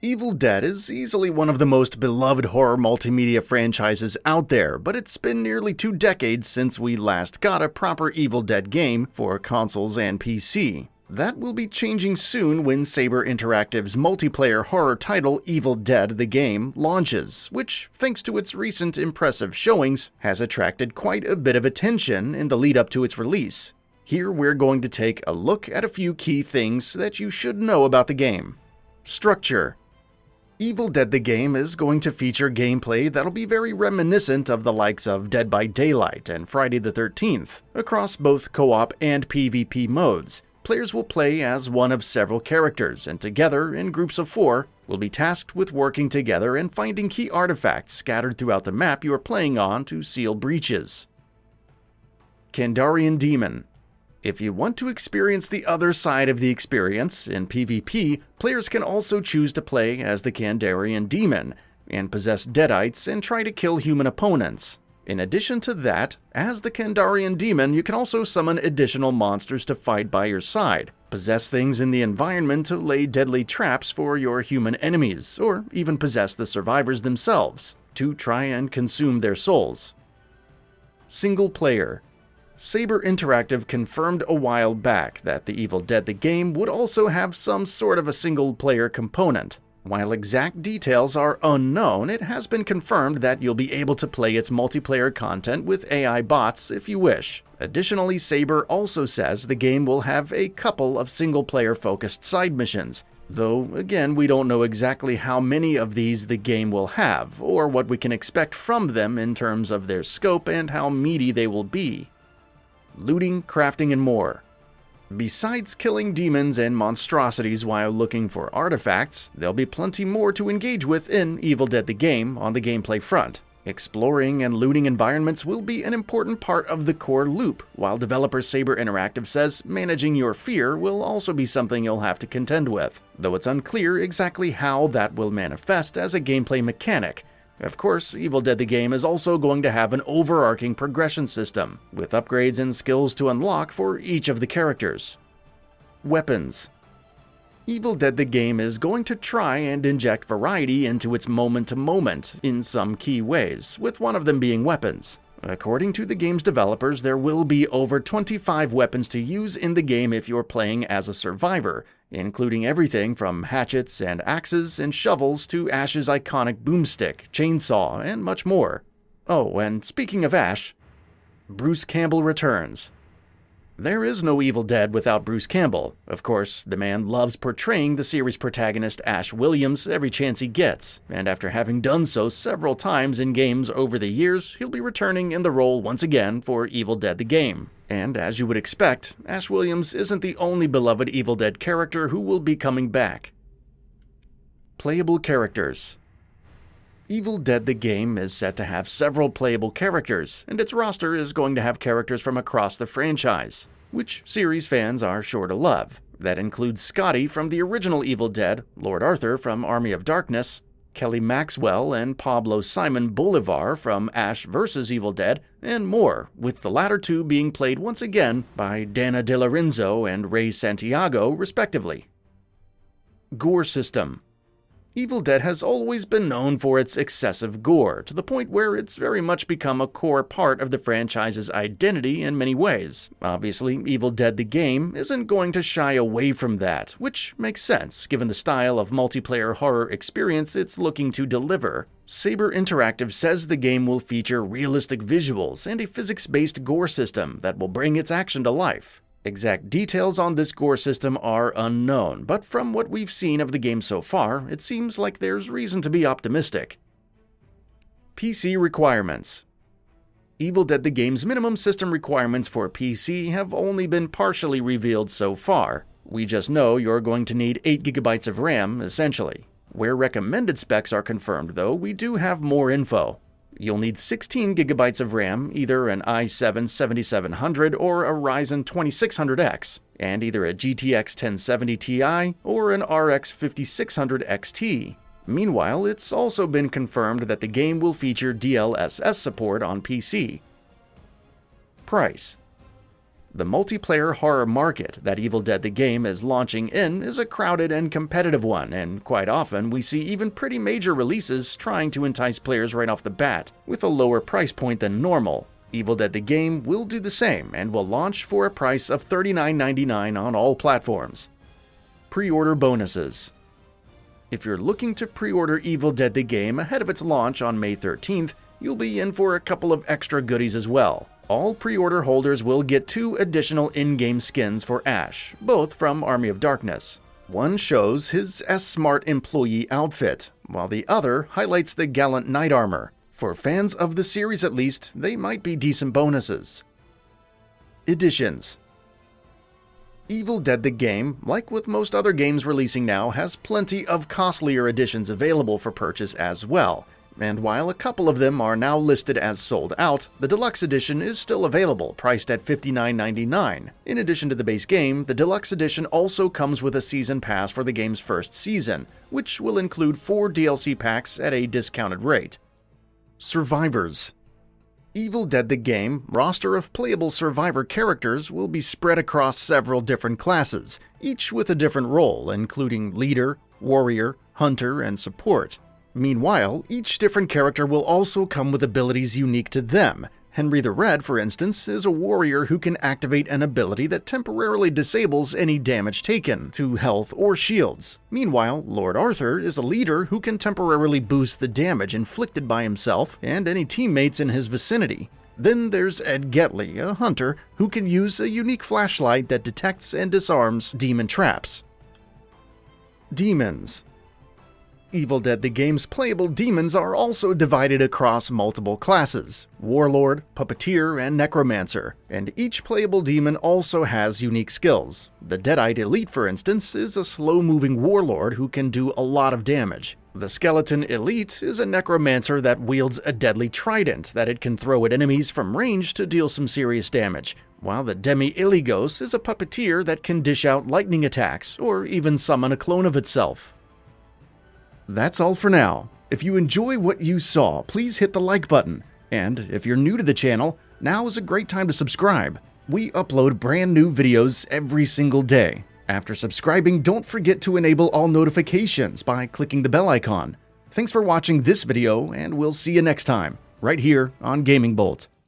Evil Dead is easily one of the most beloved horror multimedia franchises out there, but it's been nearly 2 decades since we last got a proper Evil Dead game for consoles and PC. That will be changing soon when Saber Interactive's multiplayer horror title Evil Dead the Game launches, which, thanks to its recent impressive showings, has attracted quite a bit of attention in the lead up to its release. Here we're going to take a look at a few key things that you should know about the game. Structure. Evil Dead the Game is going to feature gameplay that'll be very reminiscent of the likes of Dead by Daylight and Friday the 13th, across both co-op and PvP modes. Players will play as one of several characters, and together, in groups of 4, will be tasked with working together and finding key artifacts scattered throughout the map you are playing on to seal breaches. Kandarian Demon. If you want to experience the other side of the experience, in PvP, players can also choose to play as the Kandarian Demon, and possess deadites and try to kill human opponents. In addition to that, as the Kandarian Demon, you can also summon additional monsters to fight by your side, possess things in the environment to lay deadly traps for your human enemies, or even possess the survivors themselves, to try and consume their souls. Single player. Saber Interactive confirmed a while back that the Evil Dead the Game would also have some sort of a single-player component. While exact details are unknown, it has been confirmed that you'll be able to play its multiplayer content with AI bots if you wish. Additionally, Saber also says the game will have a couple of single-player focused side missions, though again we don't know exactly how many of these the game will have, or what we can expect from them in terms of their scope and how meaty they will be. Looting, crafting, and more. Besides killing demons and monstrosities while looking for artifacts, there'll be plenty more to engage with in Evil Dead the Game on the gameplay front. Exploring and looting environments will be an important part of the core loop, while developer Saber Interactive says managing your fear will also be something you'll have to contend with, though it's unclear exactly how that will manifest as a gameplay mechanic. Of course, Evil Dead the Game is also going to have an overarching progression system, with upgrades and skills to unlock for each of the characters. Weapons. Evil Dead the Game is going to try and inject variety into its moment-to-moment in some key ways, with one of them being weapons. According to the game's developers, there will be over 25 weapons to use in the game if you're playing as a survivor, including everything from hatchets and axes and shovels to Ash's iconic boomstick, chainsaw, and much more. Oh, and speaking of Ash, Bruce Campbell returns. There is no Evil Dead without Bruce Campbell. Of course, the man loves portraying the series protagonist Ash Williams every chance he gets, and after having done so several times in games over the years, he'll be returning in the role once again for Evil Dead the Game. And as you would expect, Ash Williams isn't the only beloved Evil Dead character who will be coming back. Playable characters. Evil Dead the Game is set to have several playable characters, and its roster is going to have characters from across the franchise, which series fans are sure to love. That includes Scotty from the original Evil Dead, Lord Arthur from Army of Darkness, Kelly Maxwell and Pablo Simon Bolivar from Ash vs. Evil Dead, and more, with the latter two being played once again by Dana De Lorenzo and Ray Santiago, respectively. Gore system. Evil Dead has always been known for its excessive gore, to the point where it's very much become a core part of the franchise's identity in many ways. Obviously, Evil Dead the Game isn't going to shy away from that, which makes sense given the style of multiplayer horror experience it's looking to deliver. Saber Interactive says the game will feature realistic visuals and a physics-based gore system that will bring its action to life. Exact details on this gore system are unknown, but from what we've seen of the game so far, it seems like there's reason to be optimistic. PC requirements. Evil Dead the Game's minimum system requirements for PC have only been partially revealed so far. We just know you're going to need 8 GB of RAM, essentially. Where recommended specs are confirmed, though, we do have more info. You'll need 16 GB of RAM, either an i7-7700 or a Ryzen 2600X, and either a GTX 1070 Ti or an RX 5600 XT. Meanwhile, it's also been confirmed that the game will feature DLSS support on PC. Price. The multiplayer horror market that Evil Dead the game is launching in is a crowded and competitive one, and quite often we see even pretty major releases trying to entice players right off the bat, with a lower price point than normal. Evil Dead the game will do the same and will launch for a price of $39.99 on all platforms. Pre-order bonuses. If you're looking to pre-order Evil Dead the game ahead of its launch on May 13th, you'll be in for a couple of extra goodies as well. All pre-order holders will get 2 additional in-game skins for Ash, both from Army of Darkness. One shows his S-Smart employee outfit, while the other highlights the gallant knight armor. For fans of the series at least, they might be decent bonuses. Editions. Evil Dead the game, like with most other games releasing now, has plenty of costlier editions available for purchase as well. And while a couple of them are now listed as sold out, the deluxe edition is still available, priced at $59.99. In addition to the base game, the deluxe edition also comes with a season pass for the game's first season, which will include 4 DLC packs at a discounted rate. Survivors. Evil Dead the game roster of playable survivor characters will be spread across several different classes, each with a different role, including leader, warrior, hunter, and support. Meanwhile, each different character will also come with abilities unique to them. Henry the Red, for instance, is a warrior who can activate an ability that temporarily disables any damage taken to health or shields. Meanwhile, Lord Arthur is a leader who can temporarily boost the damage inflicted by himself and any teammates in his vicinity. Then there's Ed Getley, a hunter who can use a unique flashlight that detects and disarms demon traps. Demons. Evil Dead the game's playable demons are also divided across multiple classes: Warlord, Puppeteer, and Necromancer, and each playable demon also has unique skills. The Deadite Elite, for instance, is a slow-moving warlord who can do a lot of damage. The Skeleton Elite is a necromancer that wields a deadly trident that it can throw at enemies from range to deal some serious damage, while the Demi-Iligos is a puppeteer that can dish out lightning attacks or even summon a clone of itself. That's all for now. If you enjoy what you saw, please hit the like button. And if you're new to the channel, now is a great time to subscribe. We upload brand new videos every single day. After subscribing, don't forget to enable all notifications by clicking the bell icon. Thanks for watching this video, and we'll see you next time, right here on Gaming Bolt.